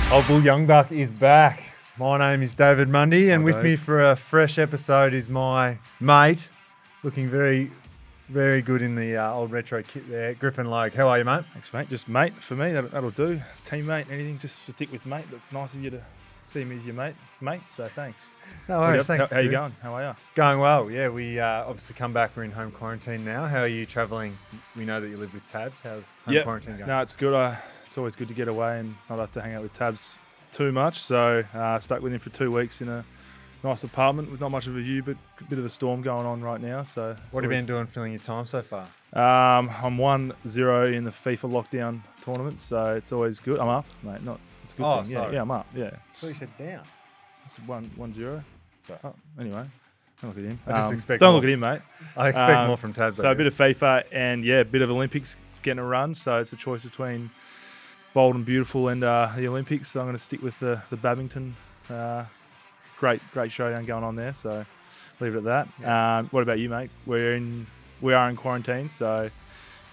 Old Bull Youngbuck is back. My name is David Mundy, and with me for a fresh episode is my mate, looking very, very good in the old retro kit there, Griffin Logue. How are you, mate? Thanks, mate. Just mate for me. That'll do. Teammate, anything. Just stick with mate. That's nice of you to see me as your mate. So thanks. No worries. Thanks. How you going? How are you? Going well. Yeah, we obviously come back. We're in home quarantine now. How are you travelling? We know that you live with Tabs. How's home quarantine going? No, it's good. It's always good to get away and not have to hang out with Tabs too much. So stuck with him for 2 weeks in a nice apartment with not much of a view, but a bit of a storm going on right now. So what have you been doing filling your time so far? I'm 1-0 in the FIFA lockdown tournament, so it's always good. I'm up, mate. It's a good thing. Sorry. Yeah, I'm up. Yeah. So you said down. I said 1-0. So anyway, don't look at him. I just expect don't more. look at him, mate. I expect more from Tabs. So a bit of FIFA and a bit of Olympics getting a run. So it's a choice between bold and beautiful and the Olympics. So I'm going to stick with the badminton. Great showdown going on there. So leave it at that. Yeah. What about you, mate? We are in quarantine, so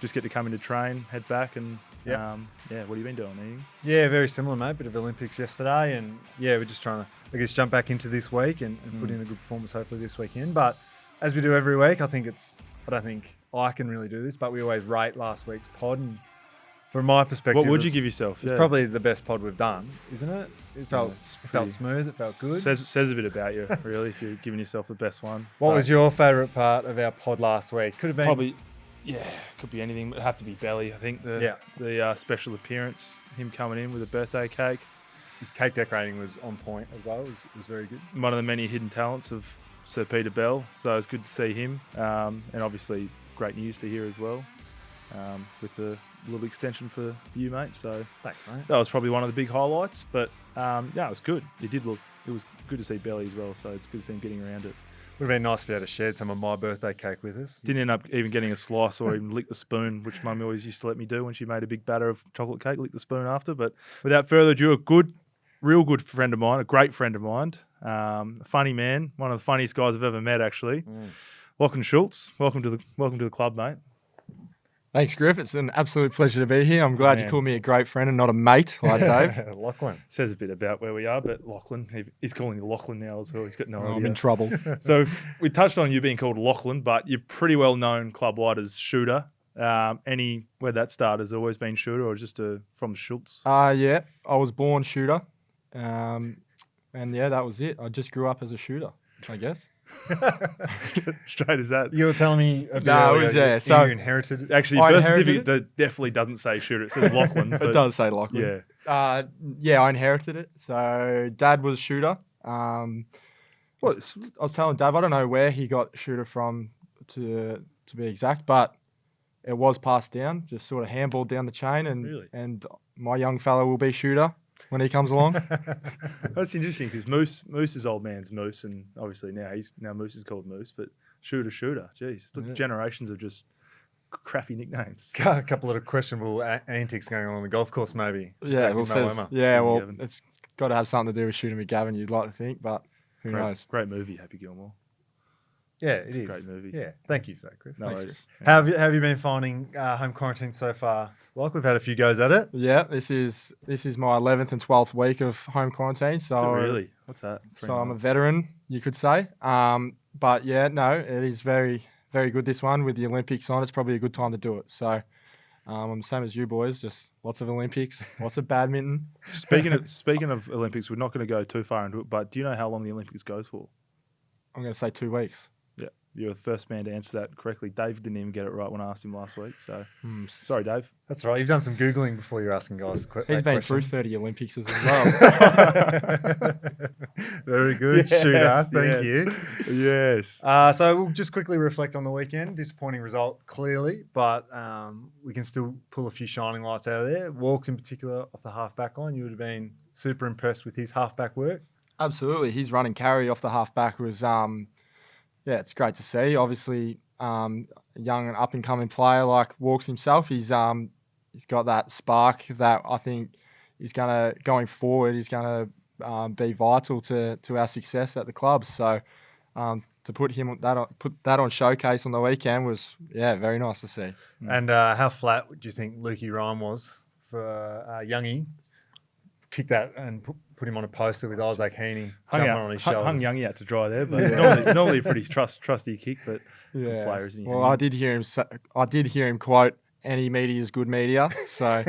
just get to come in to train, head back, and what have you been doing? Anything? Yeah, very similar, mate. Bit of Olympics yesterday, and we're just trying to, I guess, jump back into this week and put in a good performance hopefully this weekend. But as we do every week, I don't think I can really do this, but we always rate last week's pod, and from my perspective, What would you give yourself? It's probably the best pod we've done, isn't it? It felt smooth. It felt good. Says a bit about you, really, if you're giving yourself the best one. What was your favourite part of our pod last week? Could have been probably, could be anything. It'd have to be Belly. I think the special appearance, him coming in with a birthday cake. His cake decorating was on point as well. It was very good. One of the many hidden talents of Sir Peter Bell. So it's good to see him, and obviously great news to hear as well, with the little extension for you, mate. So thanks, mate. That was probably one of the big highlights. But it was good. It was good to see Belly as well. So it's good to see him getting around it. Would have been nice if you had shared some of my birthday cake with us. Didn't end up even getting a slice or even lick the spoon, which Mummy always used to let me do when she made a big batter of chocolate cake, lick the spoon after. But without further ado, real good friend of mine, a great friend of mine, a funny man, one of the funniest guys I've ever met, actually. Lachie Schultz, welcome to the club, mate. Thanks, Griff. It's an absolute pleasure to be here. I'm glad you called me a great friend and not a mate like Dave. Lachlan. Says a bit about where we are, but Lachlan, he's calling you Lachlan now as well. He's got no idea. I'm in trouble. So we touched on you being called Lachlan, but you're pretty well known club-wide as Shooooota. Where that started has always been Shooooota or just from Schultz? I was born Shooooota. And that was it. I just grew up as a shooter, I guess. Straight as that. You were telling me So you inherited it. Actually, birth certificate definitely doesn't say Shooooota. It says Lachlan. It does say Lachlan. Yeah. I inherited it. So Dad was Shooooota. I was telling Dad, I don't know where he got Shooooota from to be exact, but it was passed down, just sort of handballed down the chain, and my young fella will be Shooooota when he comes along. That's interesting because Moose's old man's Moose, and obviously now Moose is called Moose, but Shooooota. Jeez, look, generations of just crappy nicknames. A couple of questionable antics going on the golf course, maybe. It's got to have something to do with Shooter McGavin, you'd like to think, but who knows? Great movie, Happy Gilmore. Yeah, it is. A great movie. Yeah, thank you for that, Griff. No worries. How have you been finding home quarantine so far? Like, we've had a few goes at it. Yeah, this is my 11th and 12th week of home quarantine. So really? What's that? I'm a veteran, you could say. But it is very, very good, this one. With the Olympics on, it's probably a good time to do it. So I'm the same as you boys, just lots of Olympics, lots of badminton. Speaking of Olympics, we're not going to go too far into it, but do you know how long the Olympics goes for? I'm going to say 2 weeks. Yeah, you're the first man to answer that correctly. Dave didn't even get it right when I asked him last week. So, sorry, Dave. That's right. You've done some Googling before you're asking guys. He's been through 30 Olympics as well. Very good, Shooooota. Thank you. Yes. So we'll just quickly reflect on the weekend. Disappointing result, clearly, but we can still pull a few shining lights out of there. Walks in particular off the half-back line. You would have been super impressed with his half-back work. Absolutely. His run and carry off the half-back was... it's great to see. Obviously, young and up-and-coming player like Walks himself. He's got that spark that I think is going forward, is going to be vital to our success at the club. So to put that on showcase on the weekend was very nice to see. And how flat do you think Lukey Ryan was for Youngie? kick that and put him on a poster with Isaac Heaney Hung jumping on his shoulders. Hung Youngie out to dry there, but Yeah. normally a pretty trusty kick, but good Yeah. player, isn't he? Well, I did hear him quote, "Any media is good media." So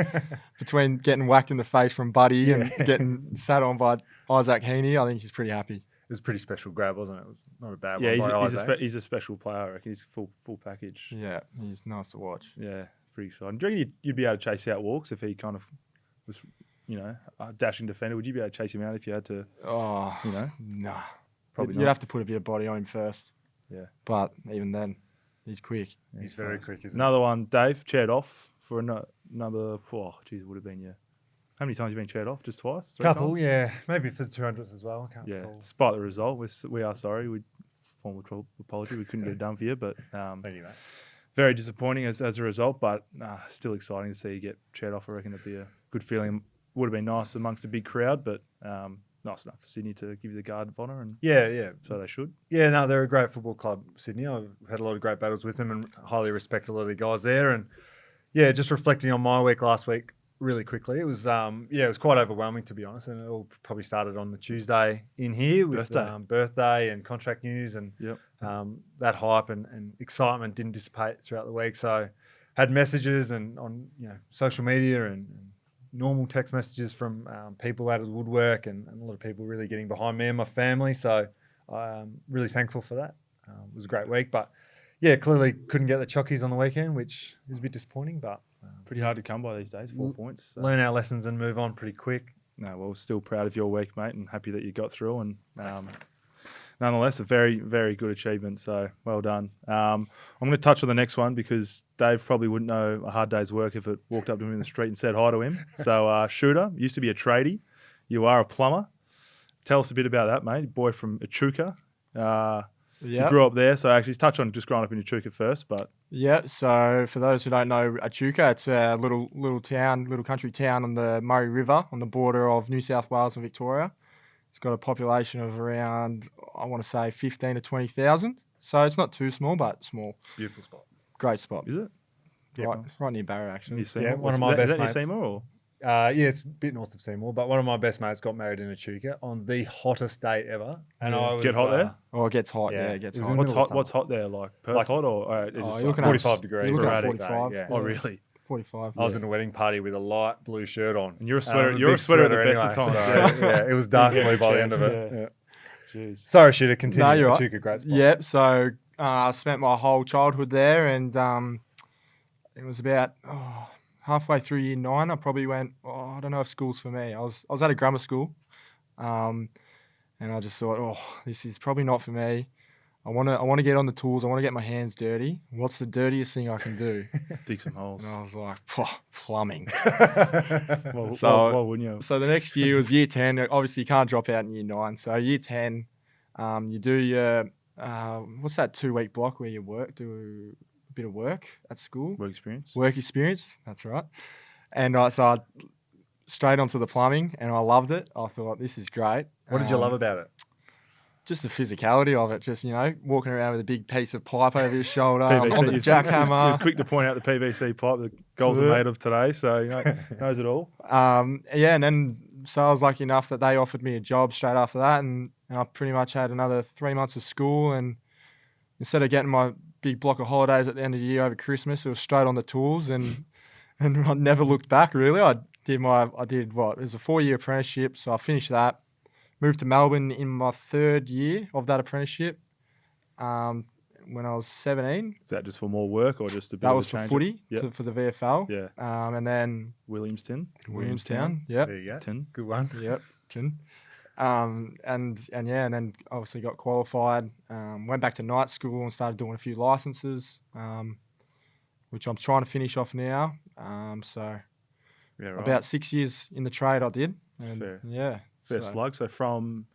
between getting whacked in the face from Buddy and getting sat on by Isaac Heaney, I think he's pretty happy. It was a pretty special grab, wasn't it? It was not a bad Yeah, one by Isaac. he's a special player. I reckon he's full package. Yeah, he's nice to watch. Yeah, pretty exciting. Do you reckon you'd be able to chase out walks if he kind of was, a dashing defender? Would you be able to chase him out if you had to? Oh, Nah. Probably not. You'd have to put a bit of body on him first. Yeah. But even then, he's quick. Yeah, He's very fast. quick, isn't Another one, Dave, chaired off for another. Oh, geez, it would have been How many times have you been chaired off? Just twice? 3 Couple, times? yeah. Maybe for the 200th as well. I can't Yeah. recall. Despite the result, we are sorry. We formal apology. We couldn't get it done for you, but Thank you, mate. very disappointing as a result. But still exciting to see you get chaired off. I reckon it'd be a good feeling. Would have been nice amongst a big crowd, but nice enough for Sydney to give you the guard of honour, and Yeah. so they should. Yeah, no, they're a great football club, Sydney. I've had a lot of great battles with them and highly respect a lot of the guys there. And yeah, just reflecting on my week last week really quickly, it was it was quite overwhelming, to be honest. And it all probably started on the Tuesday in here with birthday and contract news, and that hype and excitement didn't dissipate throughout the week. So had messages and on social media and normal text messages from people out of the woodwork, and a lot of people really getting behind me and my family. So I'm really thankful for that. It was a great week, but yeah, clearly couldn't get the chockies on the weekend, which is a bit disappointing, but Pretty hard to come by these days, 4 points. So. learn our lessons and move on pretty quick. No, well, still proud of your week, mate, and happy that you got through. And nonetheless, a very, very good achievement. So well done. I'm going to touch on the next one because Dave probably wouldn't know a hard day's work if it walked up to him in the street and said hi to him. So Shooooota, used to be a tradie. You are a plumber. Tell us a bit about that, mate. Boy from Echuca. You grew up there, so actually touch on just growing up in Echuca first. But yeah, so for those who don't know Echuca, it's a little country town on the Murray River on the border of New South Wales and Victoria. It's got a population of around, I want to say, 15 to 20,000. So it's not too small, but small. It's a beautiful spot. Great spot. Is it? Right near Barrow, actually. One of my best mates. Is that Seymour? Or? Yeah, it's a bit north of Seymour, but one of my best mates got married in Echuca on the hottest day ever. And I was, Get hot there? Oh, it gets hot. Yeah, Yeah, it gets it was hot. in What's middle of hot? What's hot there? Like Perth hot or you're just looking like, at 45 degrees. You're looking at sporadic 45. day, yeah. oh really? 45. I was in a wedding party with a light blue shirt on. And you're a sweater. I'm You're a big sweater at the best anyway, of times. so, yeah, it was dark blue by the end of it. Yeah. Yeah. Jeez. Sorry, Shooter. Continue. No, you're right. Echuca, great spot. Yep. So I spent my whole childhood there, and it was about halfway through year 9. I probably went, I don't know if school's for me. I was at a grammar school, and I just thought, this is probably not for me. I want to get on the tools. I want to get my hands dirty. What's the dirtiest thing I can do? Dig some holes. And I was like, plumbing. Well, So- why wouldn't you? So the next year was year 10. Obviously, you can't drop out in year 9. So year 10, you do your, what's that 2-week block where you do a bit of work at school? Work experience. Work experience, that's right. And so I straight onto the plumbing, and I loved it. I thought, this is great. What did you love about it? Just the physicality of it. Just, walking around with a big piece of pipe over your shoulder, PVC. on the He was jackhammer. quick to point out the PVC pipe the goals are made of today, so knows it all. And then so I was lucky enough that they offered me a job straight after that, and I pretty much had another 3 months of school, and instead of getting my big block of holidays at the end of the year over Christmas, it was straight on the tools, and I never looked back really. It was a 4-year apprenticeship, so I finished that, moved to Melbourne in my 3rd year of that apprenticeship when I was 17. Is that just for more work or just a bit That of was a for change? footy, Yep. for the VFL. Yeah. And then Williamstown. Yep. There you go. Tin. Good one. Yep. And then obviously got qualified. Went back to night school and started doing a few licenses, which I'm trying to finish off now. So Yeah, right. about 6 years in the trade I did. And fair. Yeah. Fair so slug. So from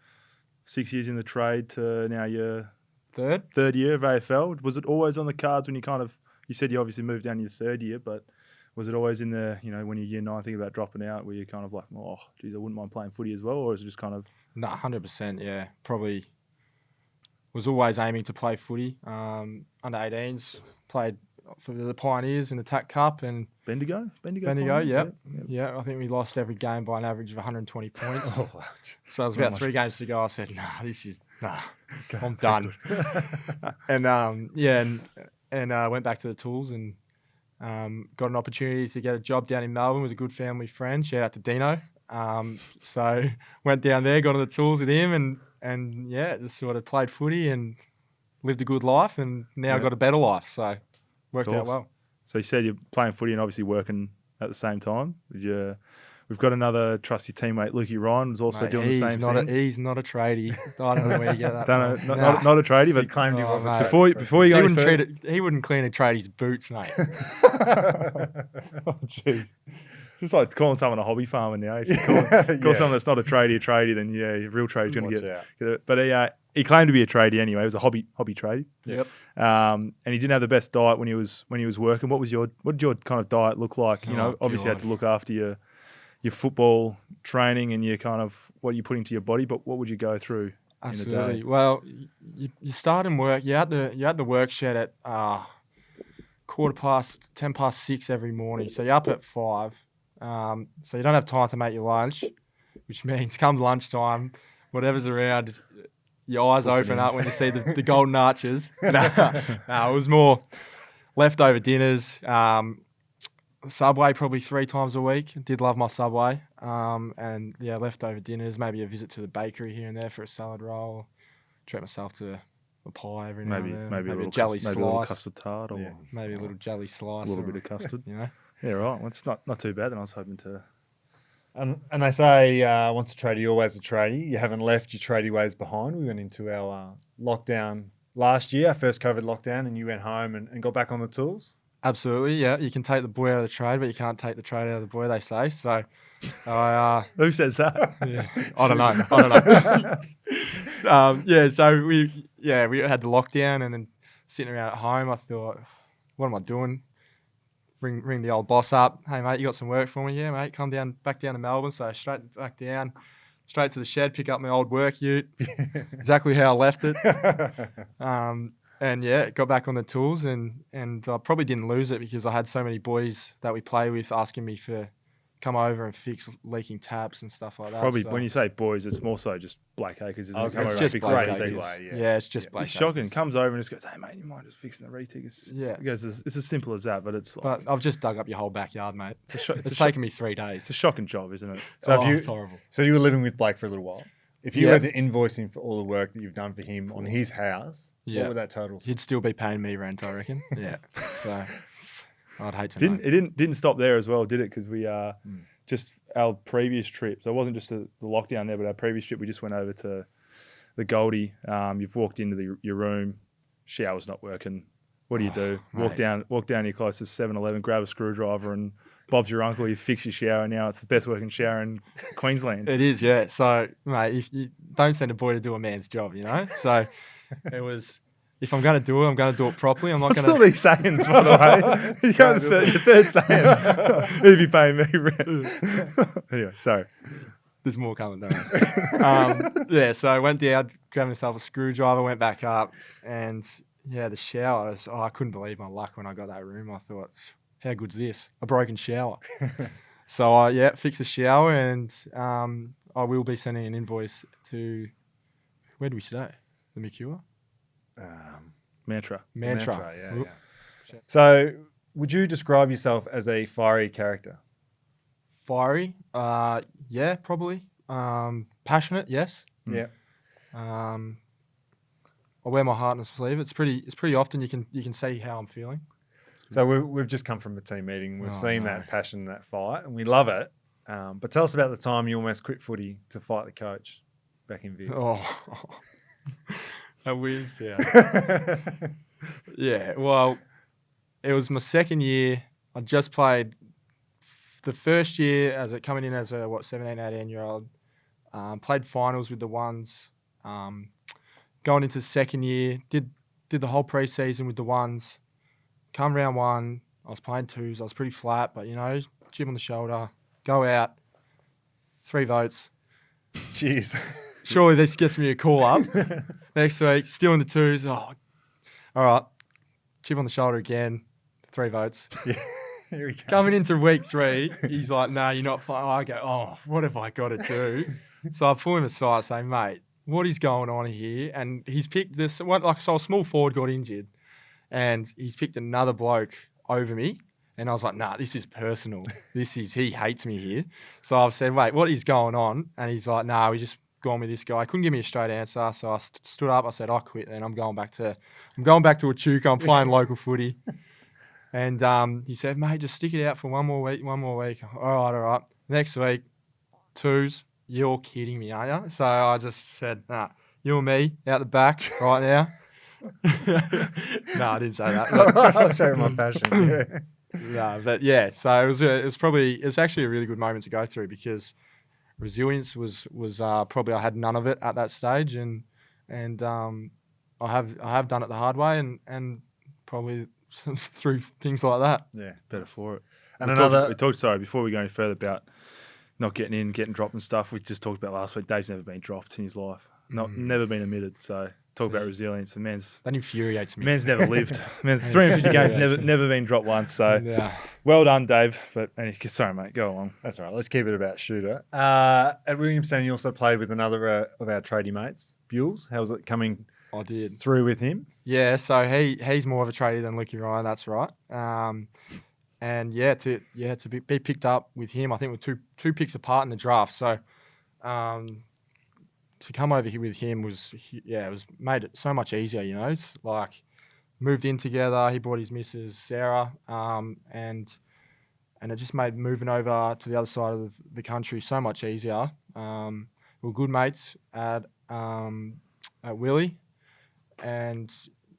6 years in the trade to now your 3rd. year of AFL, was it always on the cards when you said you obviously moved down to your 3rd year, but was it always in the, when you're year 9 thinking about dropping out, were you kind of like, oh, geez, I wouldn't mind playing footy as well? Or is it just kind of... No, 100%, yeah. Probably was always aiming to play footy. Under 18s, played for the Pioneers in the TAC Cup and Bendigo, Bendigo. Pioneers, Yeah. I think we lost every game by an average of 120 points. Oh, wow. So it was Not about much. 3 games to go. I said, I'm done. And went back to the tools and got an opportunity to get a job down in Melbourne with a good family friend. Shout out to Dino. So went down there, got on the tools with him, and just sort of played footy and lived a good life, and now got a better life. So worked out well. So you said you're playing footy and obviously working at the same time. We've got another trusty teammate, Lachie Ryan, who's also doing the same thing. He's not a tradie. I don't know where you get that. Not a tradie, but He claimed he was a mate. tradie. Before you go He wouldn't clean a tradie's boots, mate. Oh, jeez. Just like calling someone a hobby farmer now. If you call someone that's not a tradie, then a real tradie's going to get it. But he claimed to be a tradie anyway. He was a hobby tradie. Yep. And he didn't have the best diet when he was working. What did your kind of diet look like? Obviously you had to look after your football training and your kind of what you put into your body. But what would you go through Absolutely. in a day? Well, you start in work. You had the work shed at 6:10 every morning. So you're up at 5. So you don't have time to make your lunch, which means come lunchtime, whatever's around, your eyes open up when you see the golden arches. No, it was more leftover dinners, Subway probably 3 times a week. Did love my Subway. And leftover dinners, maybe a visit to the bakery here and there for a salad roll. Treat myself to a pie every now and then. Maybe a little jelly maybe slice. a little custard tart or Maybe a little jelly slice. a little bit of custard. You know. Yeah, right. Well, it's not too bad. Then I was hoping to. And they say once a tradie, always a tradie. You haven't left your tradie ways behind. We went into our lockdown last year, our first COVID lockdown, and you went home and got back on the tools. Absolutely, yeah. You can take the boy out of the trade, but you can't take the trade out of the boy, they say. So, Who says that? Yeah, I don't know. So we had the lockdown, and then sitting around at home, I thought, what am I doing? Ring the old boss up. Hey mate, you got some work for me? Yeah, mate. Come back down to Melbourne. So straight back down, straight to the shed, pick up my old work ute, exactly how I left it. And got back on the tools, and I probably didn't lose it because I had so many boys that we play with asking me for come over and fix leaking taps and stuff like that. Probably so. when you say boys, it's more so just Blake Acres, isn't it? It's just Blake Acres. Yeah, it's just Blake It's shocking. Acres. Comes over and just goes, "Hey mate, you mind just fixing the retic?" It's as simple as that, but it's like, But I've just dug up your whole backyard, mate. it's taken me 3 days. It's a shocking job, isn't it? So it's horrible. So you were living with Blake for a little while. If you were to invoice him for all the work that you've done for him on his house, what would that total? He'd still be paying me rent, I reckon. Yeah. So I'd hate to know. It didn't stop there as well, did it? Because we just our previous trip. So it wasn't just the lockdown there, but our previous trip, we just went over to the Goldie. You've walked into your room, shower's not working. What do you do? Walk down your closest 7-Eleven, grab a screwdriver, and Bob's your uncle. You fix your shower. Now it's the best working shower in Queensland. It is, yeah. So, mate, if you don't send a boy to do a man's job, you know. So it was. If I'm going to do it, I'm going to do it properly. I'm not going to. What's all these sayings, by the way? You go to your third saying. If you pay me rent. Anyway, sorry. There's more coming, don't worry. So I went down, grabbed myself a screwdriver, went back up, and the shower. I couldn't believe my luck when I got that room. I thought, how good's this? A broken shower. So I fixed the shower, and I will be sending an invoice to. Where do we stay? The Mercure. Mantra. Yeah. So, would you describe yourself as a fiery character? Fiery? Yeah, probably. Passionate? Yes. Yeah. I wear my heart on my sleeve. It's pretty often you can see how I'm feeling. So we've just come from a team meeting. We've seen that passion, that fight, and we love it. But tell us about the time you almost quit footy to fight the coach back in Vic. At Williamstown. Yeah, well, it was my second year. I just played the first year coming in as a 17, 18-year-old. Played finals with the ones. Going into the second year, did the whole pre-season with the ones. Come round 1, I was playing 2s. I was pretty flat, but chip on the shoulder, go out, 3 votes. Jeez. Surely this gets me a call up. Next week, still in the 2s. Oh, all right. Chip on the shoulder again. 3 votes. Yeah. Here we go. Coming into week 3, he's like, "Nah, you're not playing." I go, "Oh, what have I got to do?" So I pull him aside, say, "Mate, what is going on here?" And he's picked this one, like, so a small forward got injured, and he's picked another bloke over me. And I was like, "Nah, this is personal. He hates me here." So I've said, "Wait, what is going on?" And he's like, "Nah, we just gone with this guy." I couldn't give me a straight answer, so I stood up. I said, "I quit. Then I'm going back to Echuca. I'm playing local footy." And he said, "Mate, just stick it out for one more week. All right. Next week, 2s. You're kidding me, are you?" So I just said, "Nah, you and me out the back right now." No, I didn't say that. I'll show you my passion. Yeah. No, but yeah, so it was actually a really good moment to go through, because resilience was probably, I had none of it at that stage, and I have done it the hard way, and probably through things like that. Yeah. Better for it. And we talked, sorry, before we go any further about not getting in, getting dropped and stuff, we just talked about last week, Dave's never been dropped in his life. Never been omitted, so talk about resilience. And That infuriates me. man's never lived. Man's 350 games, never been dropped once. So Yeah. well done, Dave. But anyway, sorry, mate, go along. That's all right. Let's keep it about Shooooota. At Williamstown, you also played with another of our tradie mates, Bules. How was it coming I did. through with him? Yeah, so he's more of a tradie than Lachie Ryan, that's right. And yeah, to be picked up with him, I think we're two picks apart in the draft. So to come over here with him it was made it so much easier, you know. It's like moved in together. He brought his missus Sarah, and it just made moving over to the other side of the country so much easier. We're good mates at Willie, and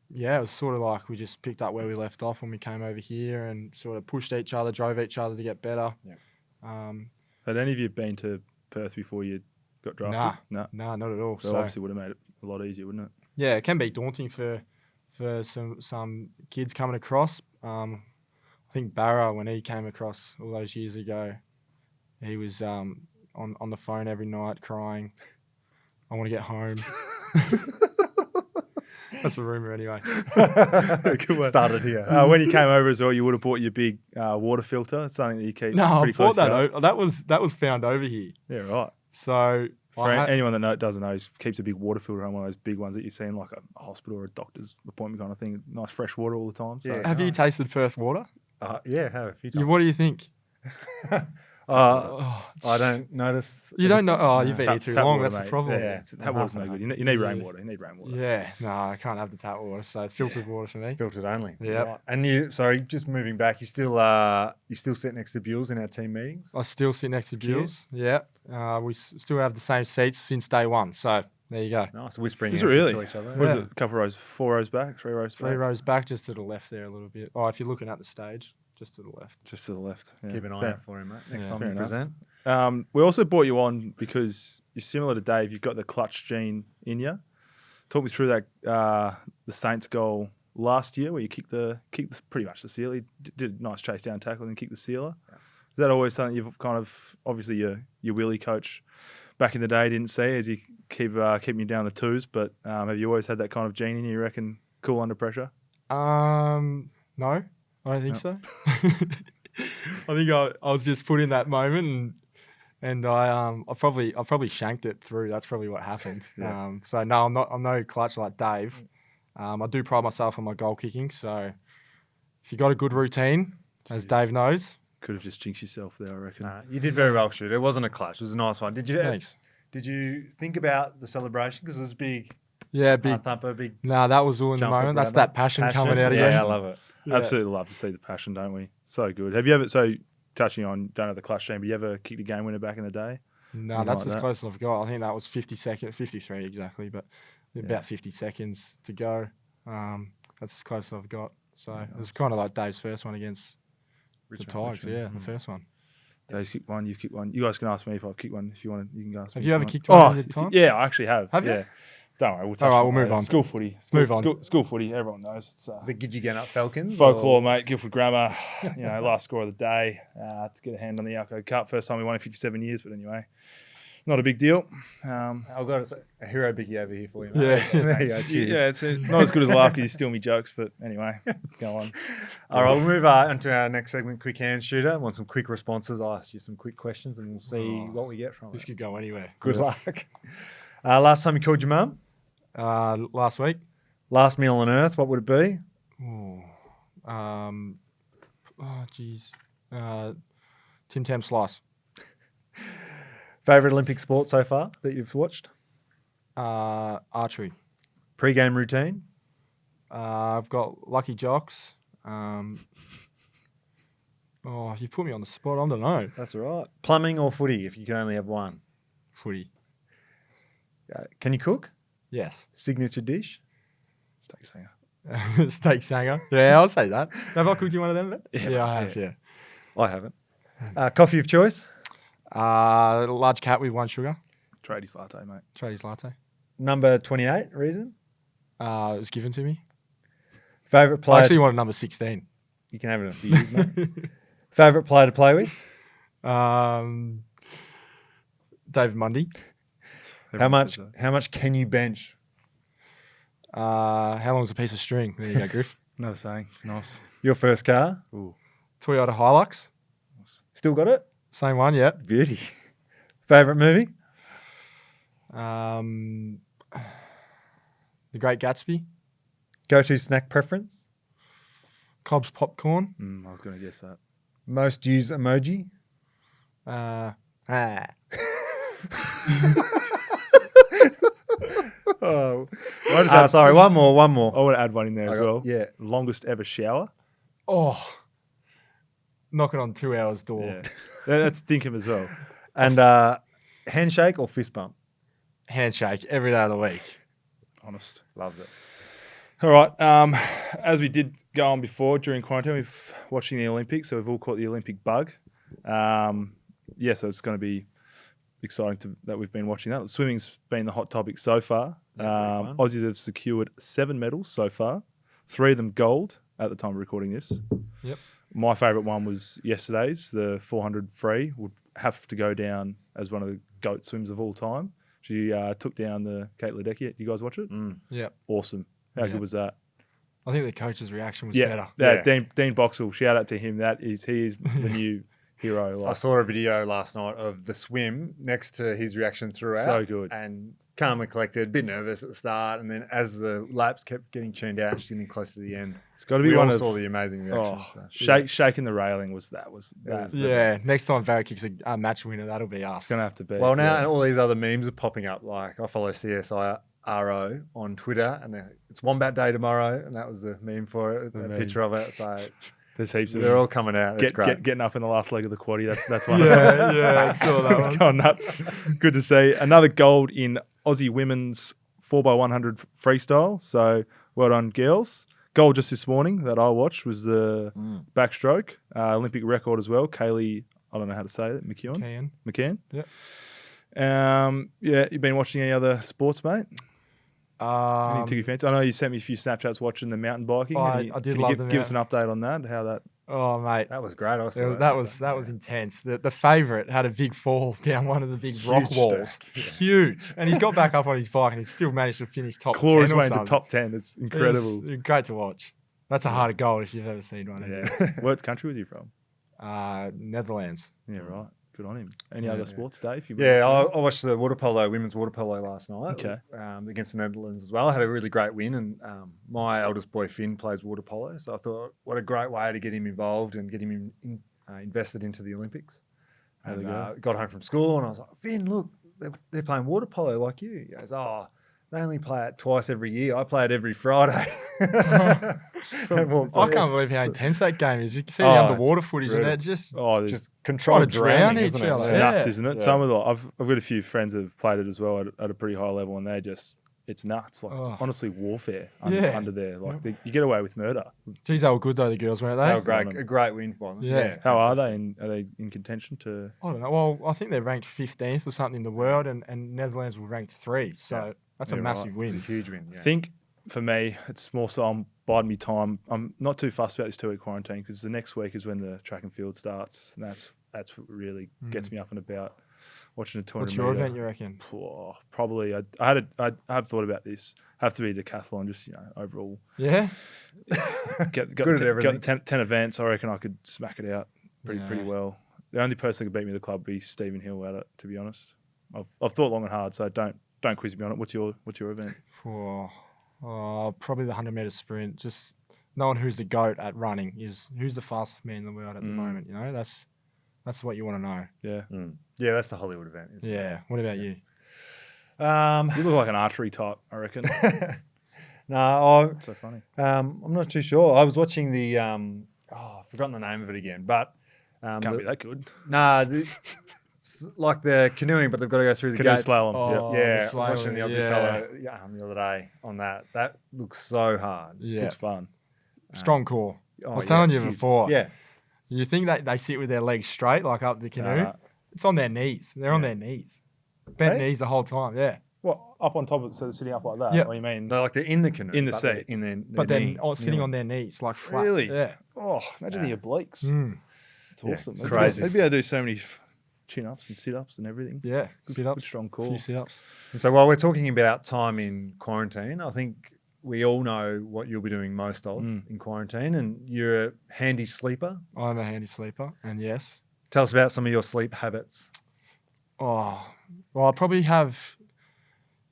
yeah, it was sort of like we just picked up where we left off when we came over here, and sort of pushed each other, drove each other to get better. Yeah. Had any of you been to Perth before you got drafted? Nah, not at all. So obviously would have made it a lot easier, wouldn't it? Yeah, it can be daunting for some kids coming across. I think Barra, when he came across all those years ago, he was on the phone every night crying, "I want to get home." That's a rumour anyway. Good one. Started here. When you came over as well, you would have bought your big water filter. It's something that you keep No, I pretty bought close to. that was found over here. Yeah, right. So For anyone that doesn't know, he keeps a big water filter on one of those big ones that you see in like a hospital or a doctor's appointment kind of thing. Nice fresh water all the time. So. Yeah. have you tasted Perth water? Yeah, have a few times. What do you think? I don't notice. You don't know? Oh, No. you've been here too long. That's the problem. Yeah, tap water's no good. You need rainwater. You need rainwater. Yeah, no, I can't have the tap water. So filtered water for me. Filtered only. Yep. Right. And just moving back, you still sit next to Bules in our team meetings? I still sit next to It's cute. Jules. Yeah, we still have the same seats since day one. So there you go. Nice, whispering Is it answers really? to each other. What is Yeah. it? A couple of rows, 4 rows back, 3 rows back? 3 rows back, just to the left there a little bit. Oh, if you're looking at the stage, just to the left. Just to the left. Yeah. Keep an eye Fair. out for him, mate. Next Yeah. time Fair you enough. present. We also brought you on because you're similar to Dave. You've got the clutch gene in you. Talk me through that the Saints goal last year where you kicked pretty much the sealer. You did a nice chase down tackle and then kicked the sealer. Yeah. Is that always something you've kind of obviously your Willie coach back in the day didn't see as you keeping you down the twos, but have you always had that kind of gene in you? You reckon cool under pressure? No, I don't think so. I think I was just put in that moment, and I probably shanked it through. That's probably what happened. Yeah. So no, I'm no clutch like Dave. I do pride myself on my goal kicking. So if you got a good routine, as Jeez. Dave knows, Could have just jinxed yourself there, I reckon. You did very well, Shoot. It wasn't a clutch. It was a nice one. thanks. Did you think about the celebration? Because it was big. Yeah, big. Thumper, big. No, that was all in the Jumper moment. That's grabber. that passion coming Passion. out Yeah, again. I love it. Yeah. Absolutely love to see the passion, don't we? So good. Have you ever, so touching on, don't have the clutch gene, but you ever kicked a game winner back in the day? No, Anything that's like as that? close as I've got. I think that was 53 exactly, but about 50 seconds to go. That's as close as I've got. So it was kind of like Dave's first one against the Tigers. Yeah, the first one. Dave's kicked one, you've kicked one. You guys can ask me if I've kicked one. If you want, you can ask me. Have if you ever want. kicked one at the if time? Yeah, I actually have. Have you? Yeah. Don't worry, we'll touch All right, on we'll that move later. on. School footy. Move on. School footy, everyone knows. It's The Gidgee Falcons. folklore, mate. Guildford Grammar, last score of the day to get a hand on the Alco Cup. First time we won in 57 years, but anyway, not a big deal. I've got a hero biggie over here for you, Yeah. mate. There you go, cheers. Yeah, it's not as good as laugh because you steal me jokes, but anyway, go on. All right, we'll move on to our next segment, Quick Hand Shooter. Want some quick responses. I'll ask you some quick questions and we'll see what we get from This it. could go anywhere. Good luck. Last time you called your mum? Last week. Last meal on earth, what would it be? Tim Tam slice. Favorite Olympic sport so far that you've watched? Archery. Pre-game routine? I've got Lucky Jocks. You put me on the spot. I don't know. That's all right. Plumbing or footy, if you can only have one? Footy. Can you cook? Yes. Signature dish? Steak singer. Steak sanger. Yeah, I'll say that. Have I cooked you one of them? Yeah, I have. Yeah. I haven't. Coffee of choice? Large cat with 1 sugar. Tradie's latte, mate. Tradie's latte. Number 28, reason? It was given to me. Favorite I player? actually wanted number 16. You can have it for years, mate. Favorite player to play with? David Mundy. How much can you bench? How long's a piece of string? There you go, Griff. Another saying. Nice. Your first car? Ooh. Toyota Hilux. Still got it? Same one, yeah. Beauty. Favorite movie? The Great Gatsby. Go-to snack preference? Cobb's popcorn. I was going to guess that. Most used emoji? Oh, sorry, one more. I want to add one in there as well. Yeah. Longest ever shower. Oh, knocking on 2 hours door. Yeah. That's Dinkum as well. And handshake or fist bump? Handshake every day of the week. Honest. Loved it. All right. As we did go on before during quarantine, we've watching the Olympics, so we've all caught the Olympic bug. So it's going to be exciting that we've been watching that. Swimming's been the hot topic so far. Aussies have secured 7 medals so far, 3 of them gold at the time of recording this. Yep. My favourite one was yesterday's, the 400 free. Would have to go down as one of the GOAT swims of all time. She took down the Kate Ledecky. You guys watch it? Yeah. Awesome. How good was that? I think the coach's reaction was better. Dean Boxall, shout out to him. He is the new hero. I saw a video last night of the swim next to his reaction throughout. So good. And calm and collected, a bit nervous at the start. And then as the laps kept getting tuned out, she's getting close to the end. It's got to be we one all of saw the amazing reactions. Shaking the railing was that. Yeah, next time Barry kicks a match winner, that'll be us. It's going to have to be. Well, now all these other memes are popping up. Like I follow CSIRO on Twitter, and it's Wombat Day tomorrow, and that was the meme for it, a picture of it. So there's heaps of they're all coming out. It's great. Getting up in the last leg of the quaddie. That's one. Yeah, I saw that one. Gone nuts. Good to see. Another gold in Aussie women's 4x100 freestyle. So well done, girls. Goal just this morning that I watched was the backstroke. Olympic record as well. Kaylee, I don't know how to say it. McCann. Yep. You've been watching any other sports, mate? Any ticky fancy? I know you sent me a few Snapchats watching the mountain biking. I did love give us an update on that. How that? Oh, mate. That was great. That was intense. The favourite had a big fall down one of the big rock walls. Huge. And he's got back up on his bike and he's still managed to finish top 10 or way something. into top 10. It's incredible. It was great to watch. That's a harder goal if you've ever seen one. Yeah. What country was he from? Netherlands. Yeah, right. Good on him. Any other sports, Dave? I watched the women's water polo last night. Okay. Against the Netherlands as well. I had a really great win, and my eldest boy Finn plays water polo, so I thought, what a great way to get him involved and get him invested into the Olympics. And got home from school, and I was like, Finn, look, they're playing water polo like you. He goes, they only play it twice every year. I play it every Friday. I can't believe how intense that game is. You can see the underwater footage and it just controlled drowning each other. It's nuts, isn't it? Some of I've got a few friends that have played it as well at a pretty high level, and it's nuts. Like it's honestly warfare under there. Like you get away with murder. Geez, they were good though, the girls, weren't they? They were great. A great win for them. Yeah. How are they? Are they in contention to? I don't know. Well, I think they're ranked 15th or something in the world, and Netherlands were ranked 3. So that's a massive win. It's a huge win. Yeah. I think for me, it's more so I'm biding me time. I'm not too fussed about this 2-week quarantine because the next week is when the track and field starts. And that's what really gets me up and about. watching a 200 What's your metre. event, you reckon? Probably. I have thought about this. Have to be decathlon, just overall. Yeah. Got Good at everything. 10 events. I reckon I could smack it out pretty Yeah. well. The only person that could beat me in the club would be Stephen Hill at it. To be honest, I've thought long and hard. So don't quiz me on it. What's your event? Probably the 100-metre sprint. Just knowing who's the GOAT at running is who's the fastest man in the world at the moment. That's what you want to know. Yeah. Yeah, that's the Hollywood event. Isn't Yeah. What about you? It? You look like an archery type, I reckon. No, So funny. I'm not too sure. I was watching the I've forgotten the name of it again, but Can't be that good. it's like the canoeing, but they've got to go through the Canoe gates. slalom. Oh, Yeah, the I'm watching the slalom, Aussie fella the other day on that. That looks so hard. Yeah. It's fun. Strong core. Oh, I was telling you huge. before. Yeah, You think that they sit with their legs straight, like up the canoe? Nah. It's on their knees. They're on their knees. Bent Hey? knees the whole time, yeah. What, up on top of it, so they're sitting up like that? Yep. What do you mean? no, like they're in the canoe, In the but they're seat. in their But then knee, sitting kneeling. on their knees, like flat. Really? Yeah. Oh, imagine the obliques. Mm. It's Yeah, awesome. it's They'd crazy. They'd be able to do so many chin-ups and sit-ups and everything. Yeah. Good, Sit ups. Good strong A core. few sit ups. And so while we're talking about time in quarantine, I think we all know what you'll be doing most of in quarantine, and you're a handy sleeper. I'm a handy sleeper, and yes. Tell us about some of your sleep habits. Oh, well, I probably have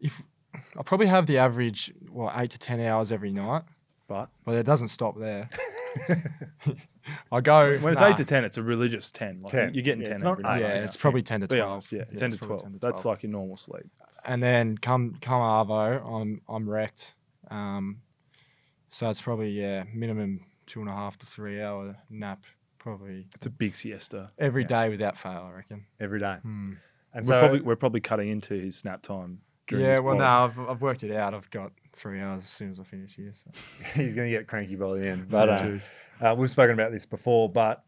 the average 8 to 10 hours every night, But it doesn't stop there. I go when it's 8 to 10, it's a religious 10. Like 10. You're getting Yeah, 10 it's not every eight. night. yeah, Yeah, it's probably 10 to Be 12. honest, 10 it's to probably 12. That's like your normal sleep. And then come Arvo, I'm wrecked. So it's probably minimum 2.5 to 3 hour nap, probably It's a big siesta. every day without fail, I reckon. Every day. Hmm. And We're probably cutting into his snap time. During Yeah, this well, pod. no, I've worked it out. I've got 3 hours as soon as I finish here. So. he's going to get cranky by the end. But we've spoken about this before, but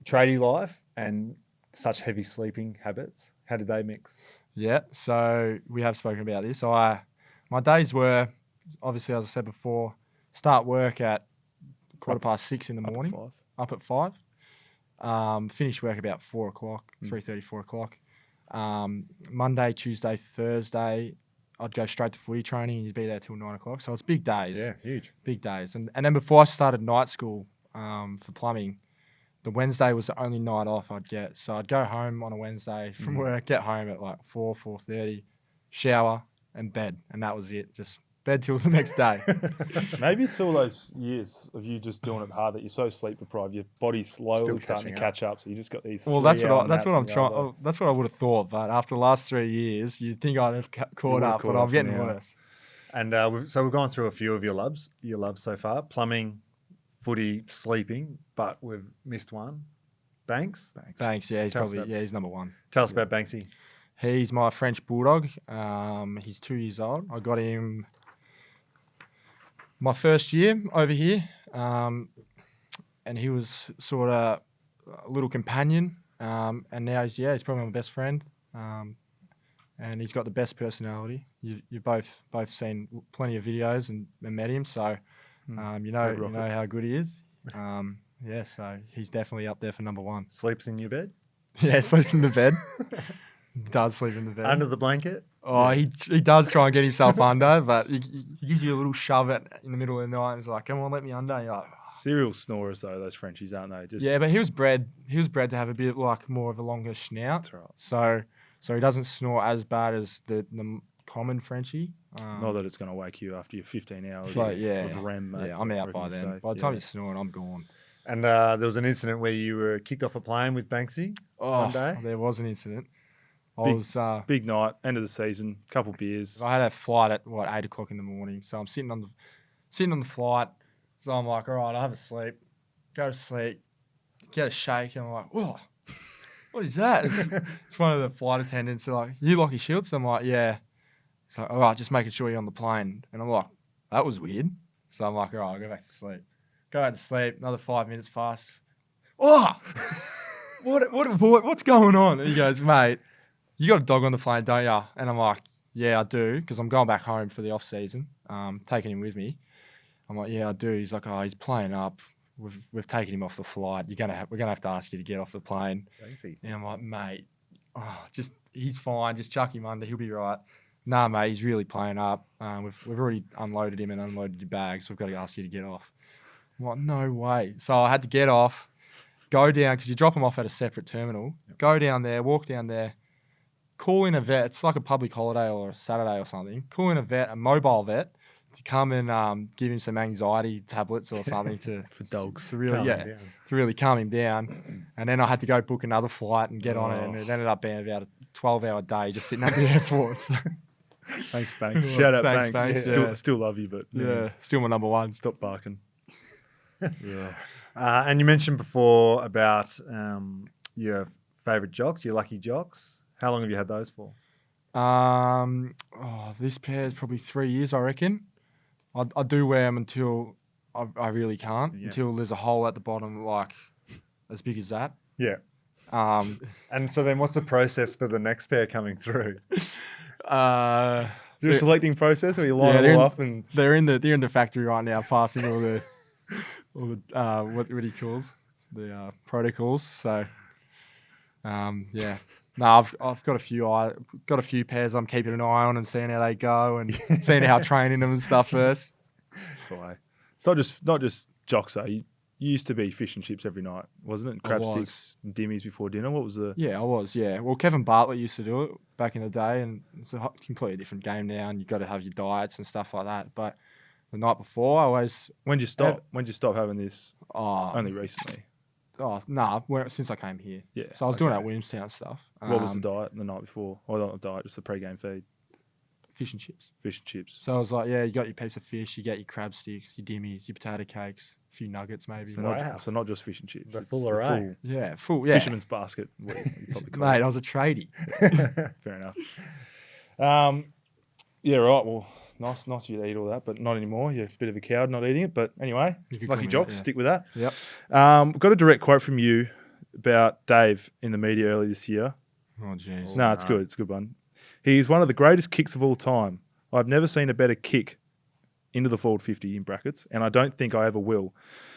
tradie life and such heavy sleeping habits, how did they mix? Yeah, so we have spoken about this. My days were, obviously, as I said before, start work at 6:15 in the morning, up at 5. Finish work about 4 o'clock, 3:30, 4 o'clock. Monday, Tuesday, Thursday, I'd go straight to footy training and you'd be there till 9 o'clock. So it's big days. Yeah, huge. Big days. And then before I started night school for plumbing, the Wednesday was the only night off I'd get. So I'd go home on a Wednesday from work, get home at 4:30, shower and bed. And that was it. Just bed till the next day. Maybe it's all those years of you just doing it hard that you're so sleep deprived, your body's slowly Still starting to catch up. So you just got these. Well, that's what I'm trying. That's what I would have thought. But after the last 3 years, you'd think I'd have caught up, but I'm getting worse. And we've gone through a few of your loves so far: plumbing, footy, sleeping. But we've missed one. Banks. Thanks. Yeah, Tell us about- he's number one. Tell us about Banksy. He's my French bulldog. He's 2 years old. I got him my first year over here, and he was sort of a little companion. And now he's probably my best friend. And he's got the best personality. You've both seen plenty of videos and met him, so you know how good he is. So he's definitely up there for number one. Sleeps in your bed? Yeah, sleeps in the bed. Does sleep in the bed. Under the blanket? Oh, he does try and get himself under, but he gives you a little shove in the middle of the night and he's like, come on, let me under. And you're like, Serial snorers though, those Frenchies, aren't they? Just yeah, but he was bred to have a bit like more of a longer snout. That's right. So he doesn't snore as bad as the common Frenchie. Not that it's going to wake you after your 15 hours But of REM, mate. yeah, I'm out I by reckon then. safe. By the time Yeah. he's snoring, I'm gone. And there was an incident where you were kicked off a plane with Banksy one day. There was an incident. Big night, end of the season, couple beers. I had a flight at 8 o'clock in the morning, so I'm sitting on the flight. So I'm like, all right, I'll have a sleep, go to sleep, get a shake, and I'm like, whoa, what is that? It's one of the flight attendants. They're like, you Lachie Schultz? I'm like, yeah. So all right, just making sure you're on the plane, and I'm like, that was weird. So I'm like, all right, I'll go back to sleep. Go back to sleep. Another 5 minutes passes. Oh, what's going on? And he goes, mate, you got a dog on the plane, don't you? And I'm like, yeah, I do, because I'm going back home for the off season, taking him with me. I'm like, yeah, I do. He's like, oh, he's playing up. We've taken him off the flight. We're gonna have to ask you to get off the plane. Banksy. And I'm like, mate, just he's fine. Just chuck him under. He'll be right. Nah, mate, he's really playing up. We've already unloaded him and unloaded your bag, so we've got to ask you to get off. I'm like, no way. So I had to get off, go down, because you drop him off at a separate terminal. Yep. Go down there, walk down there, call in a vet. It's like a public holiday or a Saturday or something. Call in a mobile vet, to come and give him some anxiety tablets or something for dogs to really calm him down. And then I had to go book another flight and get on it, and it ended up being about a 12-hour day just sitting at the airport. So. Thanks, Banks. Shout out, Banks. Yeah. Still love you, but yeah, still my number one. Stop barking. Yeah. And you mentioned before about your favourite jocks, your lucky jocks. How long have you had those for? This pair is probably 3 years, I reckon. I do wear them until I really can't, until there's a hole at the bottom, like as big as that. Yeah. And so then what's the process for the next pair coming through? Is there a selecting process where you line them all up and they're in the factory right now, passing all the what he calls the protocols. So yeah. No, I've got a few pairs I'm keeping an eye on and seeing how they go and seeing how training them and stuff first. It's not just jocks though. You used to be fish and chips every night, wasn't it? Crab sticks and dimmies before dinner. What was the? Yeah, I was. Yeah. Well, Kevin Bartlett used to do it back in the day, and it's a completely different game now, and you've got to have your diets and stuff like that. But the night before, I always. When did you stop? When did you stop having this? Only recently. Since I came here. Yeah. So I was doing that Williamstown stuff. What was the diet the night before? Or not the diet, just the pre-game feed? Fish and chips. Fish and chips. So I was like, you got your piece of fish, you get your crab sticks, your dimmies, your potato cakes, a few nuggets maybe. So, not just fish and chips. The full array. Full. Fisherman's basket. Mate, I was a tradie. Fair enough. Yeah, right. Well, nice of you to eat all that, but not anymore. You're a bit of a coward not eating it. But anyway, lucky jocks, stick with that. Yep. We've got a direct quote from you about Dave in the media early this year. Oh, jeez. No, it's good. It's a good one. He's one of the greatest kicks of all time. I've never seen a better kick into the forward 50 in brackets, and I don't think I ever will.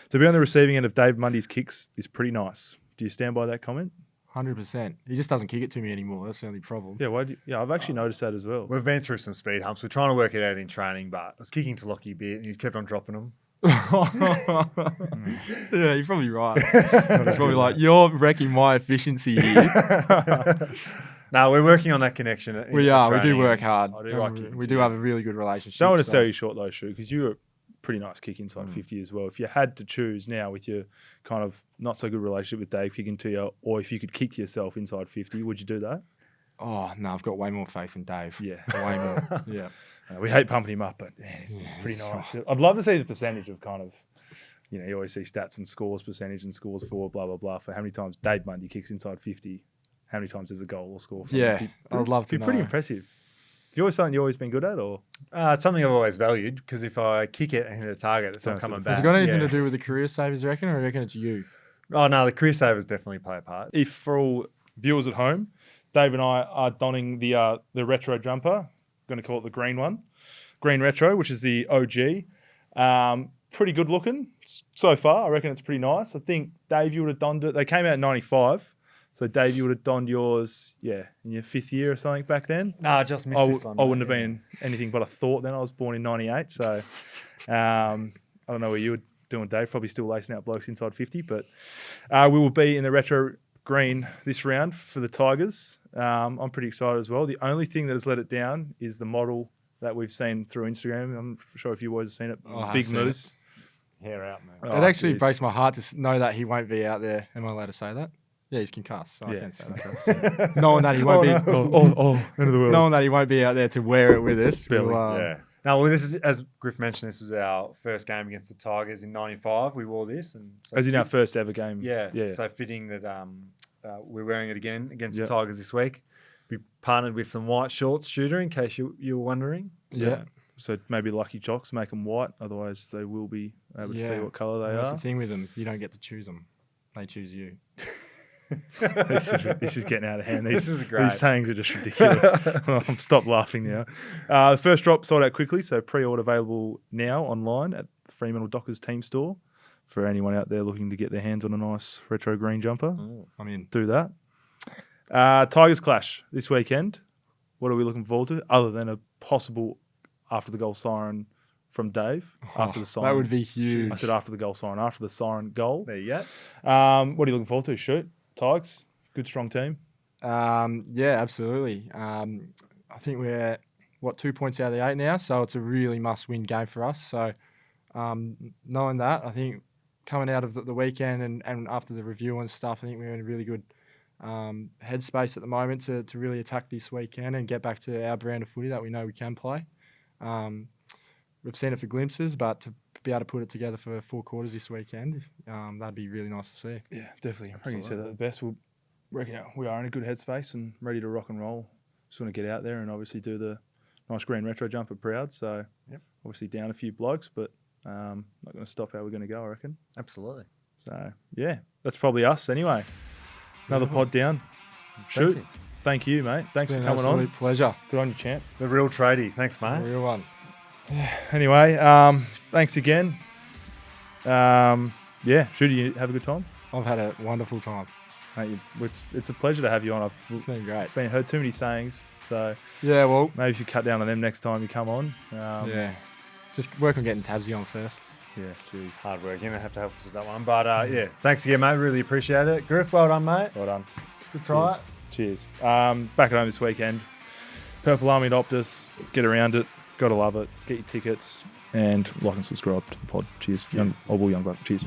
To be on the receiving end of Dave Mundy's kicks is pretty nice. Do you stand by that comment? 100%. He just doesn't kick it to me anymore. That's the only problem. Yeah, I've actually noticed that as well. We've been through some speed humps. We're trying to work it out in training, but I was kicking to Lachie a bit, and he kept on dropping them. Yeah, you're probably right. He's probably like, you're wrecking my efficiency here. No, we're working on that connection. We are. We do work hard. I do like kicking. We do have a really good relationship. Don't want to sell you short though, Shoo, because you're a pretty nice kick inside 50 as well. If you had to choose now with your kind of not so good relationship with Dave kicking to you, or if you could kick to yourself inside 50, would you do that? Oh, no, I've got way more faith in Dave. Yeah. Way more. Yeah. We hate pumping him up, but man, it's pretty nice. I'd love to see the percentage of kind of, you always see stats and scores percentage and scores for blah, blah, blah, for how many times Dave Mundy kicks inside 50, how many times there's a goal or score. I'd love to know. It'd be pretty impressive. You always something you've always been good at, or? It's something I've always valued, because if I kick it and hit a target, it's not coming back. Has it got anything to do with the career savers, you reckon, or you reckon it's you? Oh, no, the career savers definitely play a part. If for all viewers at home, Dave and I are donning the retro jumper. I'm going to call it the green one. Green retro, which is the OG. Pretty good looking so far. I reckon it's pretty nice. I think, Dave, you would have donned it. They came out in 95. So, Dave, you would have donned yours, in your 5th year or something back then? No, I just missed this one. I wouldn't have been anything but a thought then. I was born in 98. So, I don't know where you were doing, Dave. Probably still lacing out blokes inside 50. But we will be in the retro green this round for the Tigers. I'm pretty excited as well. The only thing that has let it down is the model that we've seen through Instagram. I'm sure if you boys have seen it. Big Moose. Hair out, mate. It actually breaks my heart to know that he won't be out there. Am I allowed to say that? Yeah, he's concussed. So I can say that. Knowing that he won't be. End of the world. Knowing that he won't be out there to wear it with us. Billy. Now, this is, as Griff mentioned, this was our first game against the Tigers in '95. We wore this, and so as in our first ever game. Yeah. So fitting that we're wearing it again against the Tigers this week. We partnered with some white shorts, Shooooota, in case you were wondering. Yeah. So maybe lucky jocks make them white. Otherwise, they will be able to see what colour they are. That's the thing with them. You don't get to choose them. They choose you. This is getting out of hand. These great. sayings are just ridiculous. I'm stop laughing now. The first drop sold out quickly, so pre-order available now online at the Fremantle Dockers team store for anyone out there looking to get their hands on a nice retro green jumper. I mean, do that. Tigers clash this weekend. What are we looking forward to, other than a possible after the goal siren from Dave? After the siren, that would be huge. I said after the goal siren, after the siren goal. There you go. What are you looking forward to? Shoot, Tigers, good strong team. Yeah, absolutely. I think we're 2 points out of the 8 now, so it's a really must-win game for us. So knowing that, I think coming out of the weekend and after the review and stuff, I think we're in a really good headspace at the moment to really attack this weekend and get back to our brand of footy that we know we can play. We've seen it for glimpses, but to be able to put it together for 4 quarters this weekend, that'd be really nice to see. Yeah, definitely. I reckon you said that the best. We'll reckon we are in a good headspace and ready to rock and roll. Just want to get out there and obviously do the nice green retro jump at Proud. So obviously down a few blokes, but not going to stop how we're going to go, I reckon. Absolutely. So, yeah, that's probably us anyway. Another pod down. Shoot. Thank you, mate. Thanks for coming on. Pleasure. Good on you, champ. The real tradie. Thanks, mate. The real one. Anyway, thanks again. Shoot, you have a good time? I've had a wonderful time. Mate, it's a pleasure to have you on. It's been great. Heard too many sayings, so yeah, well, maybe if you cut down on them next time you come on. Just work on getting Tabsy on first. Yeah, jeez. Hard work. You're going to have to help us with that one. But thanks again, mate. Really appreciate it. Griff, well done, mate. Well done. Good try. Cheers. Back at home this weekend. Purple Army at Optus. Get around it. Gotta love it. Get your tickets and like and subscribe to the pod. Cheers. Young bloke. Cheers.